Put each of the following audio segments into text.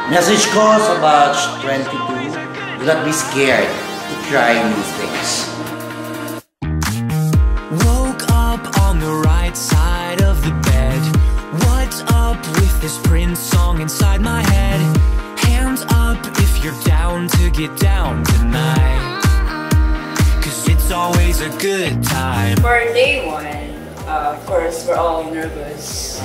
Message ko sa batch 22, do not be scared to try new things. Woke up on the right side of the bed. What's up with this Prince song inside my head? Hands up if you're down to get down tonight, 'cause it's always a good time. For day one, of course, we're all nervous.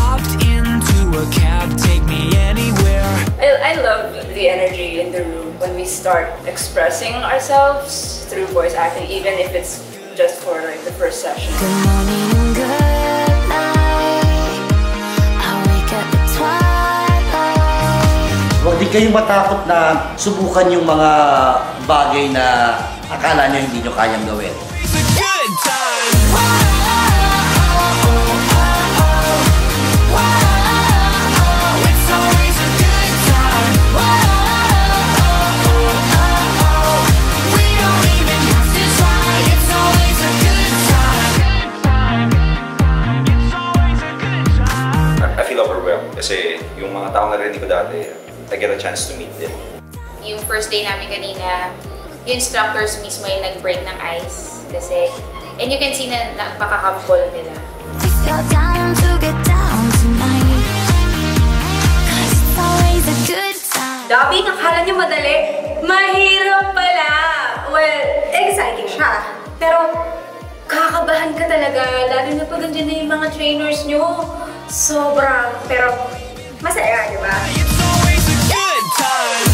Hopped into a cab, take me anywhere. I love the energy in the room when we start expressing ourselves through voice acting, even if it's just for like the first session. Good morning and good night. I wake up at twilight. Huwag din kayong matakot na subukan yung mga bagay na akala nyo hindi nyo kayang gawin. It's a good time. It's always a good time. We don't even have to try. It's always a good time. It's always a good time. I feel overwhelmed kasi yung mga taong narinig ko dati, I get a chance to meet them. Yung first day namin kanina, yung instructors mismo yung nag-break ng ice. Kasi, and you can see na napaka-comfortable nila. It's your time to get down tonight, 'cause it's always a good time. Dubbing, akala niyo madali? Mahirap pala! Well, exciting siya. Pero, kakabahan ka talaga, lalo na pag andyan na yung mga trainers niyo. Sobrang, pero masaya, di ba? It's always a good time.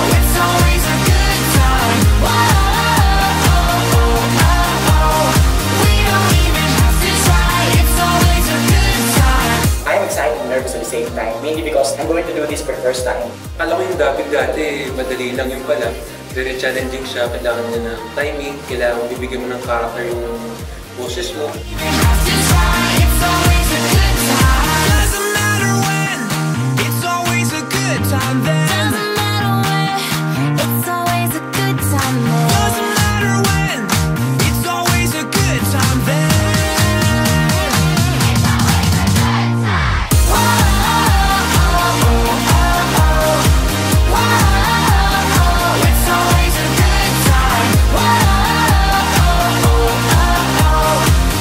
It's always a good time. We don't even have to try. It's always a good time. I'm excited and nervous at the same time, mainly because I'm going to do this for the first time. Alam ko yung dubbing dati, madali lang yung pala. Very challenging siya, kailangan niya ng timing, kailangan bibigyan mo ng character yung boses mo. It's always a good time. Doesn't matter when. It's always a good time then. Doesn't matter when, it's always a good time then. Doesn't matter when. It's always a good time then. It's always a good time.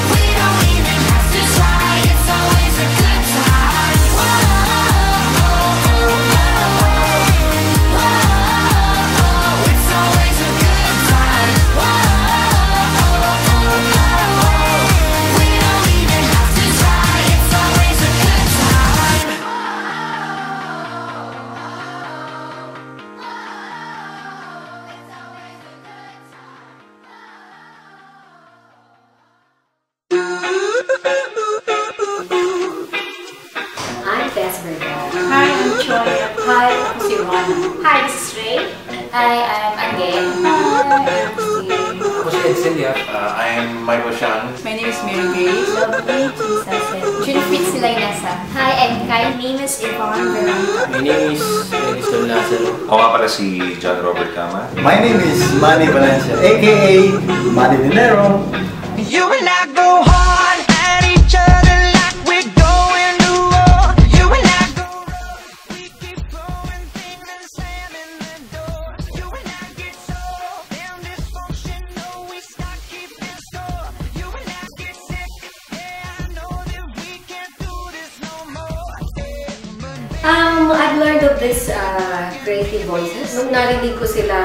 We don't even have to try. It's always a good time. It's always a good time. We don't even have to try. It's always a good time. I'm Tess Vergara. Hi, I'm Choi. Hi, ako si Rona. Hi, this is Ray. Hi, I'm Angel. Ako si Ed Celia. I'm Michael Sean. My name is Mary Grace. Junfit sila yung nasa. Hi, and my name is Yvonne Veronica. My name is Edison Lazaro. Ako nga pala si John Robert Cama. My name is Manny Valencia, aka Manny Dinero. You and I go hard at each other like we're going to war. You and I go rough, we keep throwing things and slamming the door. You and I get so damn dysfunctional, we start keeping score. You and I get sick, yeah, I know that we can't do this no more. I've learned of this creative voices. Nung narinig ko sila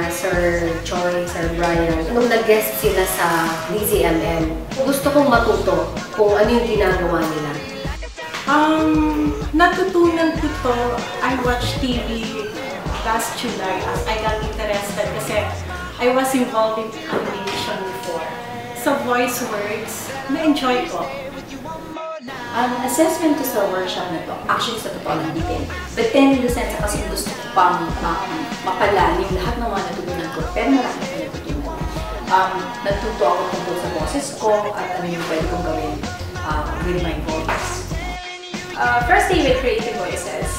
Sir Choi, Sir Brian, nung nag-guest sila sa DZMM, gusto kong matuto kung ano yung ginagawa nila. Natutunan ko to, I watched TV last July as I got interested kasi I was involved in animation before. Sa voice words, na-enjoy ko. Ang assessment ko sa workshop na to, actually sa totoo lang din. But then, in the sense, kasi gusto ko pang mapalalim lahat ng mga natutunan ko. Pero marami ko natutunan. Natuto ako tungkol sa boses ko at ano yung pwede kong gawin with my voice. First day with Creative Voices,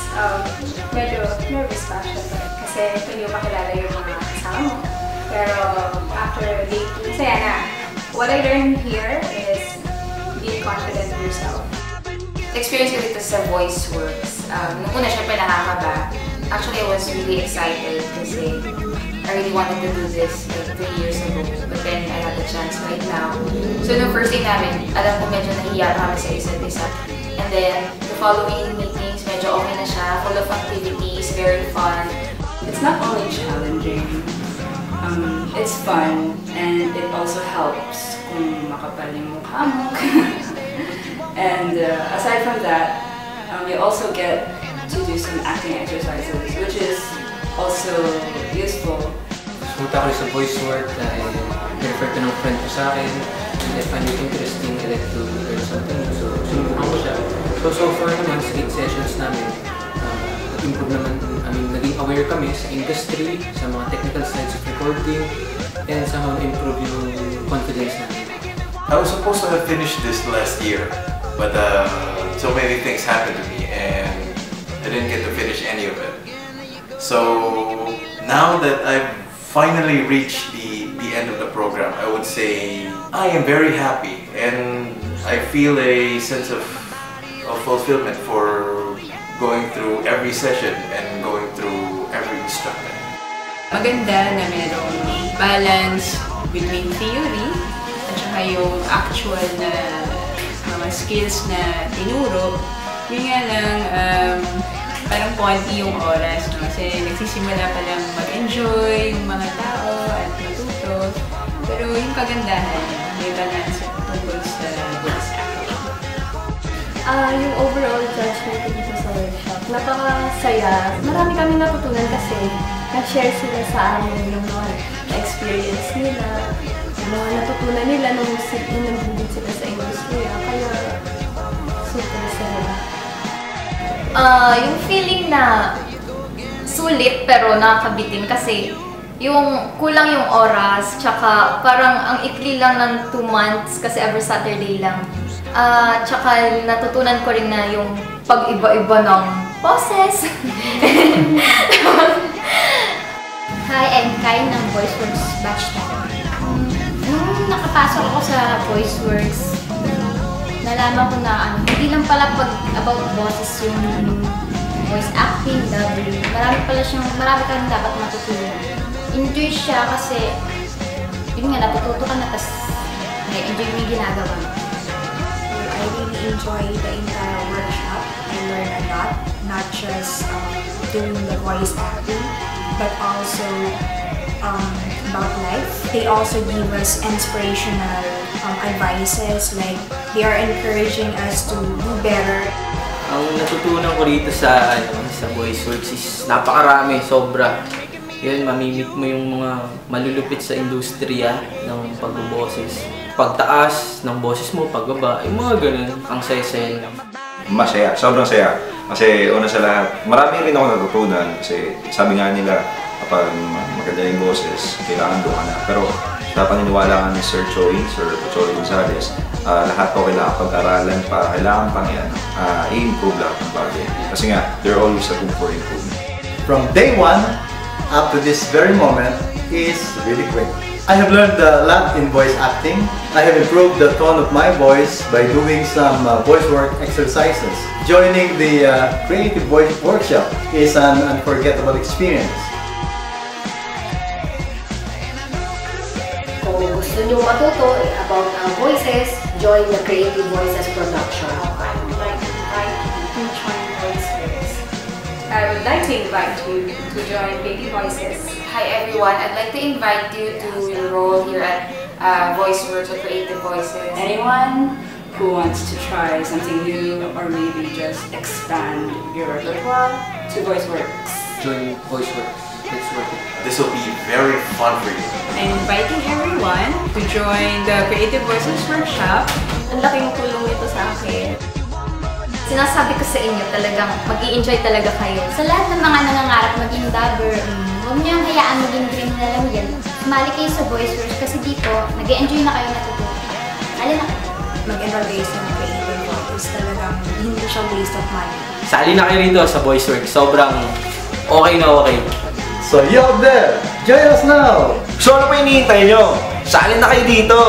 medyo nervous pa siya. Kasi hindi mo makilala yung mga kasama mo. Pero after day 2, saya na. What I learned here is hindi being confident in yourself. Experience ko dito sa VoiceWorks. Nung una, syempre nakakaba. Actually, I was really excited kasi I really wanted to do this like 3 years ago. But then, I had the chance right now. So, nung first day namin, alam ko medyo nahiya kami sa isa't isa. And then, the following meetings, medyo okay na siya. Full of activities, very fun. It's not only challenging, it's fun, and it also helps kung makapal yung mukha mo. And aside from that, you also get to do some acting exercises, which is also useful. Pumunta ko sa VoiceWorks dahil refer to ng friend ko sa akin. And I find it interesting, I like to learn something. So, sinubukan ko siya. So far naman, sa 8 sessions namin, improve naman, naging aware kami sa industry, sa mga technical sides of recording, and somehow improve yung confidence namin. I was supposed to have finished this last year, but so many things happened to me and I didn't get to finish any of it. So now that I've finally reached the end of the program, I would say I am very happy and I feel a sense of fulfillment for going through every session and going through every instructor. Maganda na merong balance between theory at saka yung actual na mga skills na tinuro. Yun nga lang, parang konti yung oras, no? Kasi nagsisimula pa lang mag-enjoy yung mga tao at matuto. Pero yung kagandahan, may balance tungkol sa voice acting. Yung overall judgment dito sa workshop, napakasaya. Marami kami natutunan kasi nag-share sila sa amin yung mga experience nila, yung mga natutunan nila nung nandun sila sa industriya. Kaya super saya. Yung feeling na sulit pero nakakabitin kasi yung kulang yung oras, tsaka parang ang ikli lang ng 2 months kasi every Saturday lang. Tsaka natutunan ko rin na yung pag-iba-iba ng boses. Hi, I'm Kai ng VoiceWorks batch na. Nung nakapasok ako sa VoiceWorks, nalaman ko na hindi lang pala pag about boses yung voice acting, dubbing. Marami kang dapat matutunan. Enjoy siya kasi yun nga, natututo ka na, tapos na-enjoy mo yung ginagawa mo. I really enjoy the entire workshop. I learned a lot, not just doing the voice acting, but also about life. They also give us inspirational advices, like they are encouraging us to do better. Ang natutunan ko dito sa VoiceWorks is napakarami, sobra. Yun, mamimit mo yung mga malulupit sa industriya ng pagboboses. Pagtaas ng boses mo, pagbaba, yung mga ganun, ang saya-saya. Masaya, sobrang saya. Kasi una sa lahat, marami rin ako natutunan kasi sabi nga nila kapag maganda yung boses, kailangan doon ka na. Pero sa paniniwala nga ni Sir Choi Gonzales, lahat po kailangan pag-aralan pa, kailangan pang yan, i-improve lahat ng bagay. Kasi nga, they're always looking for improvement. From day 1 up to this very moment is really great. I have learned a lot in voice acting. I have improved the tone of my voice by doing some voice work exercises. Joining the Creative Voice Workshop is an unforgettable experience. Kung gusto nyo matuto about voices, join the Creative Voices production. I would like to invite you to join VoiceWorks. I would like to invite you to join Creative Voices. Hi everyone, I'd like to invite you to enroll here at VoiceWorks or Creative Voices. Anyone who wants to try something new or maybe just expand your repertoire, to VoiceWorks. Join VoiceWorks. It's worth it. This will be very fun for you. I'm inviting everyone to join the Creative Voices Workshop. Ang laking tulong nito sa akin. Sinasabi ko sa inyo talagang mag-i-enjoy talaga kayo. Sa lahat ng mga nangangarap maging dubber, huwag niyo ang hayaan maging dream na lang yan. Sumali kayo sa VoiceWorks kasi dito, nag-i-enjoy na kayo natututo. Alin na kayo? Mag-enroll kayo sa Creative Voices, talagang hindi siya waste of money. Sali na kayo rito sa VoiceWorks. Sobrang okay na okay. So you out there, join us now! So ano pa hinihintay nyo? Sali na kayo dito!